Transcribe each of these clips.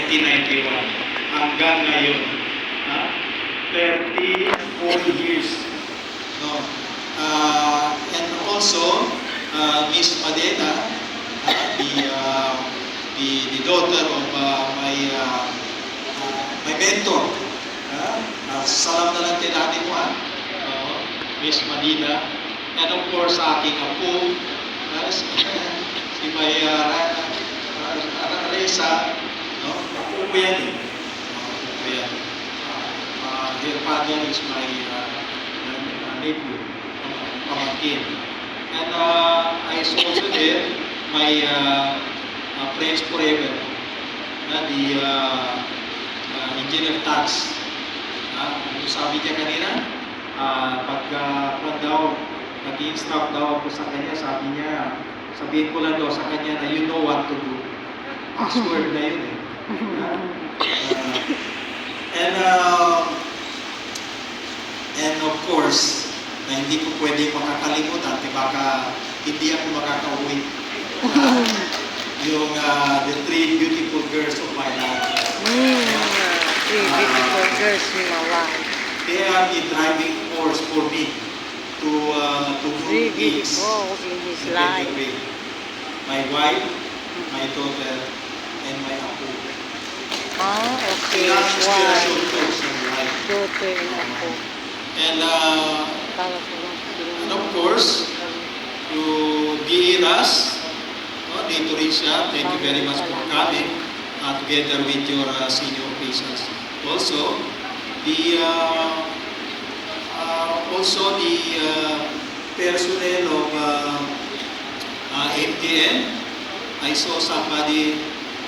1991 hanggang ngayon. 34 years. No? And also, Miss Madena, the daughter of my mentor. Salam na lang kay dati mo, Miss Madina. And of course, sa aking apo, si May Reza, no? Apo ko yan eh. Apo ko yan. Her father is my nephew, pamangkin. And I saw also there my friends forever, the Engineer Tax. Sabi niya kanina, nag-instruct daw ako sa kanya, sabi niya, sabihin ko lang daw sa kanya na you know what to do. Password na yun eh. And of course, na hindi ko pwede makakalimutan, baka hindi ako makakauwi. Yung the three beautiful girls of my life. Three beautiful girls in my life. They are the driving force for me to Three do things beautiful in his life. My wife, my daughter, and my apo. Okay. Kaya inspiration Wife, to sa life. daughter, and ako. And And of course, to Giras, dito rin siya. Thank you very much for coming together with your senior officials. Also, the personnel of MTN. I saw somebody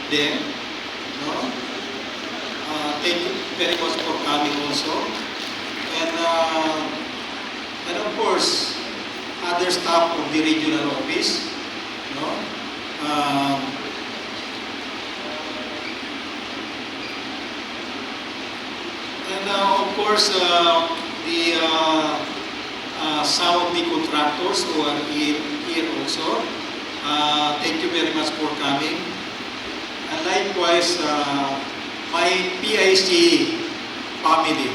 there. No? Thank you very much for coming also. And of course, other staff of the regional office. No? And of course, some of the contractors who are here also. Thank you very much for coming. And likewise, my PIC family,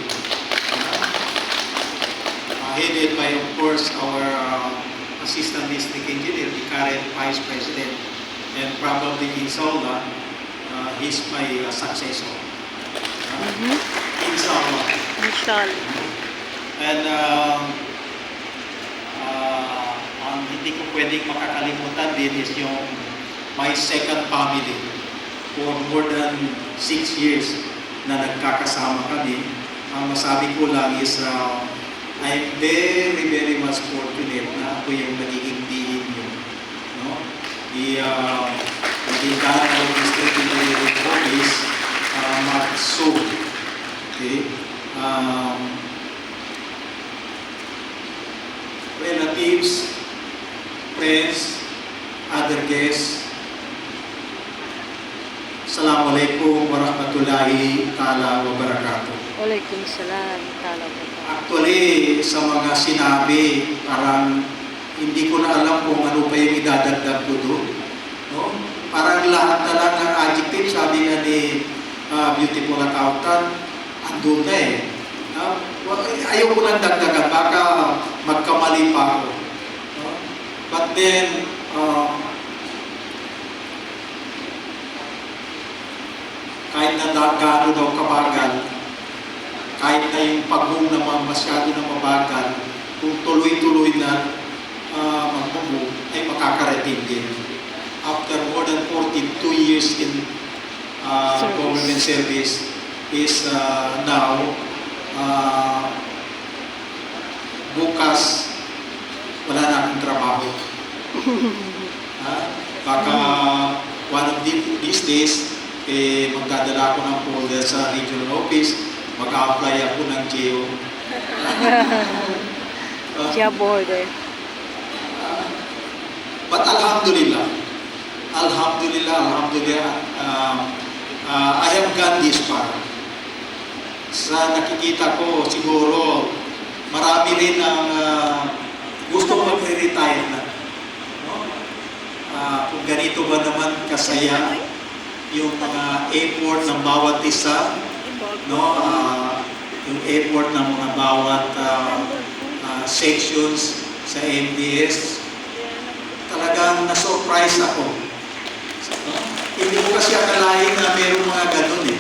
headed by, of course, our Assistant District Engineer, the current Vice President, and probably inshallah, he's my successor. Inshallah. And ang hindi ko pwedeng makakalimutan din is yung my second family. For more than 6 years na nagkakasama kami. Ang masabi ko lang is I'm very, very much fortunate na ako yung nagiging diin nyo. No? Naging Canal District Engineering Office, Mark-So. Okay? Relatives, friends, other guests, Assalamualaikum warahmatullahi ta'ala wabarakatuh. Waalaikumsalam ta'ala wabarakatuh. Actually, sa mga sinabi, parang hindi ko na alam kung ano pa yung idadagdag ko doon. No? Parang lahat na lang ng adjective, sabi nga ni beautiful accountant, andun na eh. Ayaw ko lang dagdagan, baka magkamali pa ako. No? But then, kahit na gaano daw kabagal, kahit na yung pag-move naman masyado na mabagal, kung tuloy-tuloy na mag-move, ay makakarating din. After more than 42 years in government service, is now, bukas, wala na akong trabaho. Baka one of these days, magdadala ako ng folder sa regional office, mag-a-apply ako ng GEO. GEO border. But alhamdulillah, I have gone this far. Sa nakikita ko, siguro, marami rin ang gusto mag-retire na. No? Kung ganito ba naman kasaya yung mga effort ng bawat isa, no? Yung effort ng mga bawat sections sa MDS. Talagang na-surprise ako. No? Hindi ko kasi akalain na mayroong mga ganun eh.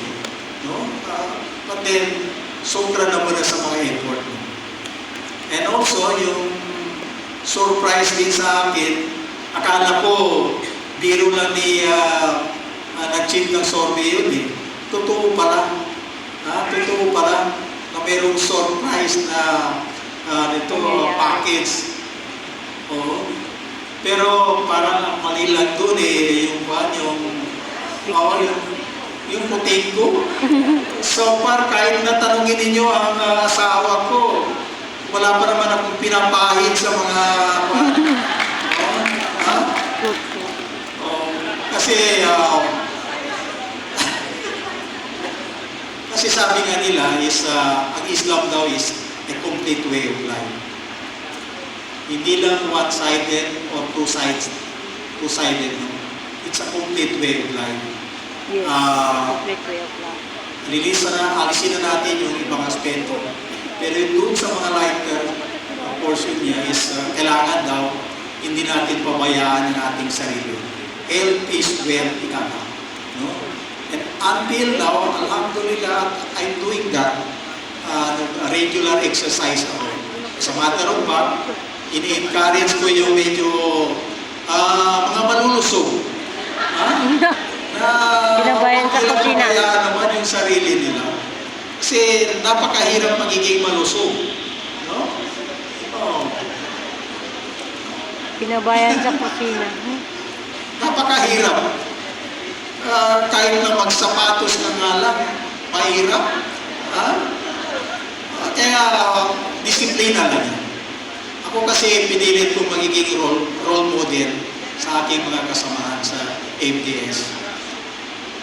No? But then, sobra naman na sa mga effort mo. And also, yung surprise din sa akin, akala ko, biro lang ni nag-chief ng survey yun eh. Totoo pala. Totoo pala na mayroong surprise na package. Oo. Pero parang ang mali lang doon eh, yung puting ko. So far, kahit na tanungin ninyo ang asawa ko, wala pa naman akong pinapahid sa mga kasi sabi nga nila is ang Islam daw is a complete way of life. Hindi lang one-sided or two-sided. No? It's a complete way of life. Yes, complete way of life. Alisin na natin yung ibang aspeto. Pero doon sa mga lighter portion niya is kailangan daw hindi natin pabayaan ang ating sarili. Health is wealth, ika nga. No? And until now, alhamdulillah, I'm doing that. Regular exercise ako. Sa matter of fact, ini-encourage ko yung medyo mga malulusog. Pinabayan sa kusina. Pabayaan naman yung sarili nila. Kasi napakahirap magiging malusog. No? Oh. Pinabayan sa kusina. Napakahirap. Kahit na magsapatos ka nga lang, mahirap. Kaya disiplina lang yan. Ako kasi pinilit kong magiging role model sa aking mga kasamahan sa MDS.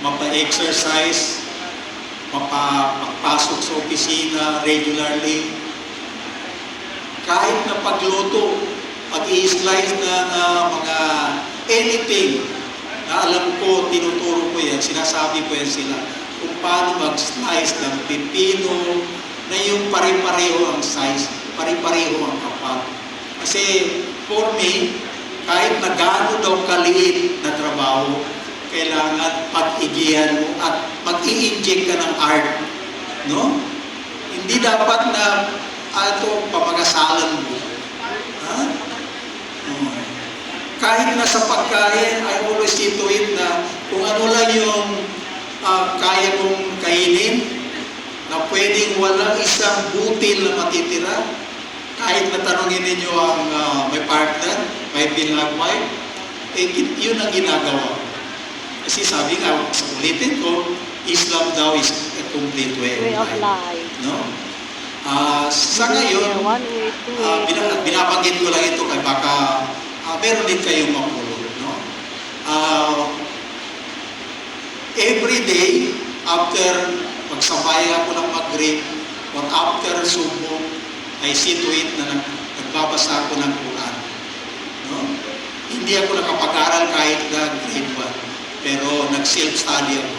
Mapa-exercise, mapapasok sa opisina regularly. Kahit na pagluto, pag-i-slice ng mga anything na alam ko, tinuturo ko yan, sinasabi ko yan sila kung paano mag-slice ng pipino na yung pare-pareho ang size, pare-pareho ang kapal. Kasi for me, kahit na gaano daw kaliit na trabaho, kailangan pag-igihan mo at mag-i-inject ka ng art. No? Hindi dapat na pamagasalan mo. Kahit na sa pagkain, I always see to it na kung ano lang yung kaya kong kainin, na pwedeng walang isang butil na matitira, kahit na tanongin ninyo ang may partner, may bilang wife, yun ang ginagawa. Kasi sabi nga, sa ulitin ko, Islam daw is a complete way of life. No? Sa ngayon, binabanggit ko lang ito kay baka meron din kayong mapulot. No? Every day, after magsabay ako ng Maghrib or after subo, I see to it na nagbabasa ako ng Quran. No? Hindi ako nakapag-aral kahit na grade 1, pero nag-self-study ako.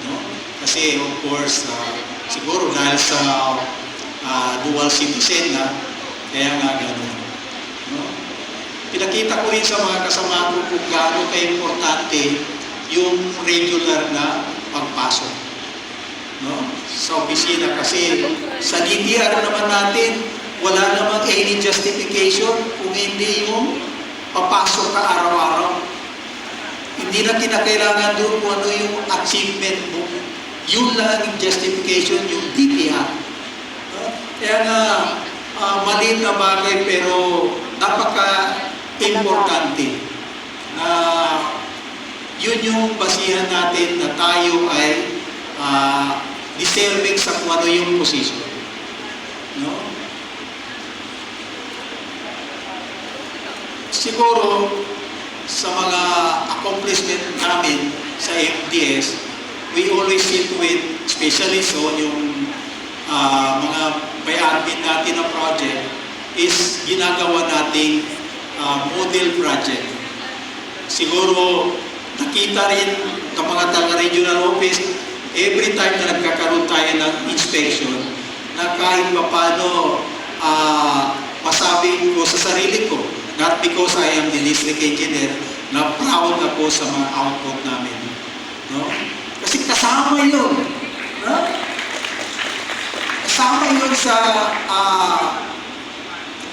No? Kasi of course, siguro dahil sa dual citizen na, kaya nga gano'n. No? Pinakita ko rin sa mga kasama ko kung gaano ka-importante yung regular na pagpasok. No? Sa opisina kasi sa DTR naman natin, wala namang any justification kung hindi yung papasok ka araw-araw. Hindi na kinakailangan doon kung ano yung achievement mo. Yun lang ang justification, yung DTR. Kaya nga, maliit na bagay pero napaka-importante na yun yung basihan natin na tayo ay deserving sa kung ano yung position. No? Siguro, sa mga accomplishment namin sa MDS, we always see to it, especially so yung mga may admin natin na project, is ginagawa nating model project. Siguro, nakita rin ng mga taga-regional office, every time na nagkakaroon tayo ng inspection, na kahit paano masabi ko sa sarili ko, not because I am the district engineer, na proud ako sa mga output namin. No? Kasi kasama yun. No? Kasama yun sa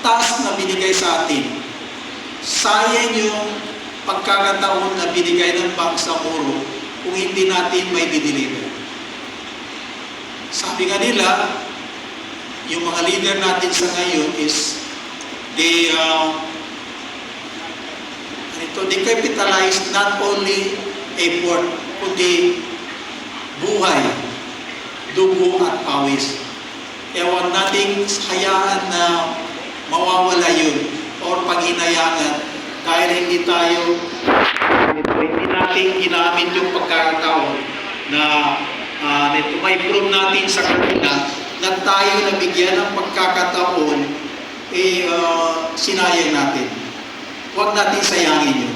task na binigay sa atin. Sayang yung pagkakataon na binigay ng Bangsamoro kung hindi natin may dideliver. Sabi nga nila, yung mga leader natin sa ngayon is they capitalize not only effort, kundi buhay, dugo at pawis. Kaya huwag nating hayaan na mawawala yun or paghinayangan dahil hindi natin ginamit yung pagkakataon na ma-prove natin sa kanila na tayo nabigyan ng pagkakataon sinayang natin. Huwag natin sayangin yun.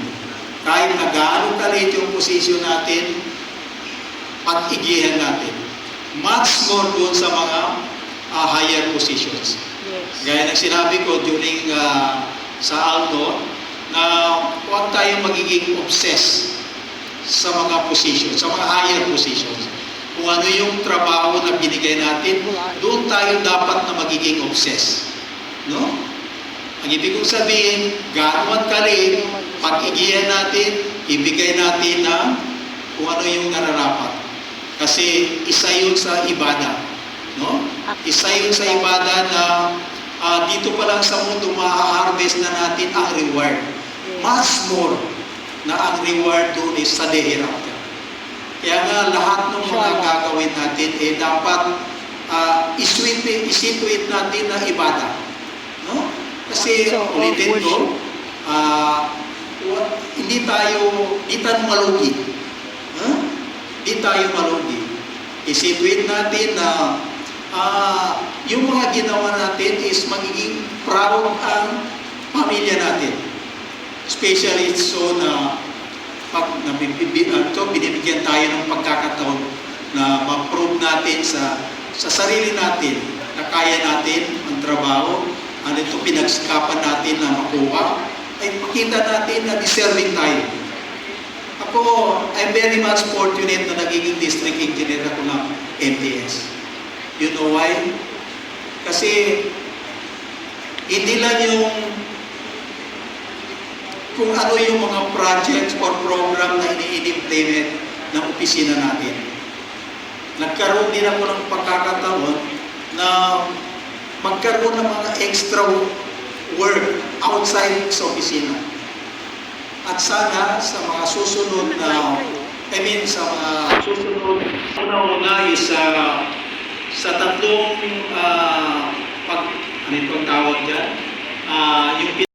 Kahit na gaano kalit yung posisyon natin, pag-igihan natin. Much more doon sa mga higher positions. Yes. Gaya ng sinabi ko during sa Alto, na huwag tayong magiging obsessed sa mga positions, sa mga higher positions. Kung ano yung trabaho na binigay natin, doon tayo dapat na magiging obsessed. No? Ang ibig kong sabihin, gaano kalit, pag-igihan natin, ibigay natin na kung ano yung nararapat. Kasi isa yun sa ibada. No? Isa yun sa ibada na dito pa lang sa mundo, ma-harvest na natin ang reward. Much more na ang reward doon is sa day hereafter. Kaya nga lahat ng mga gagawin natin, dapat isituit natin na ibada. No? Kasi ulitin ko, hindi tayo malugi. Hindi tayo malugi. Isituit natin na yung mga ginawa natin is magiging proud ang pamilya natin. Especially so na pag binibigyan tayo ng pagkakataon na ma-prove natin sa sarili natin na kaya natin ang trabaho, ano ito pinagsikapan natin na makuha, ay makita natin na deserving tayo. Ako, I'm very much fortunate na nagiging district engineer ako ng MTS. You know why? Kasi hindi lang yung kung ano yung mga projects or program na ini-implement ng opisina natin. Nagkaroon din ako ng pagkakataon na magkaroon ng mga extra work outside sa opisina. At sana sa mga susunod na, sa mga susunod, una-una is sa tatlong, ano itong tawag dyan, yung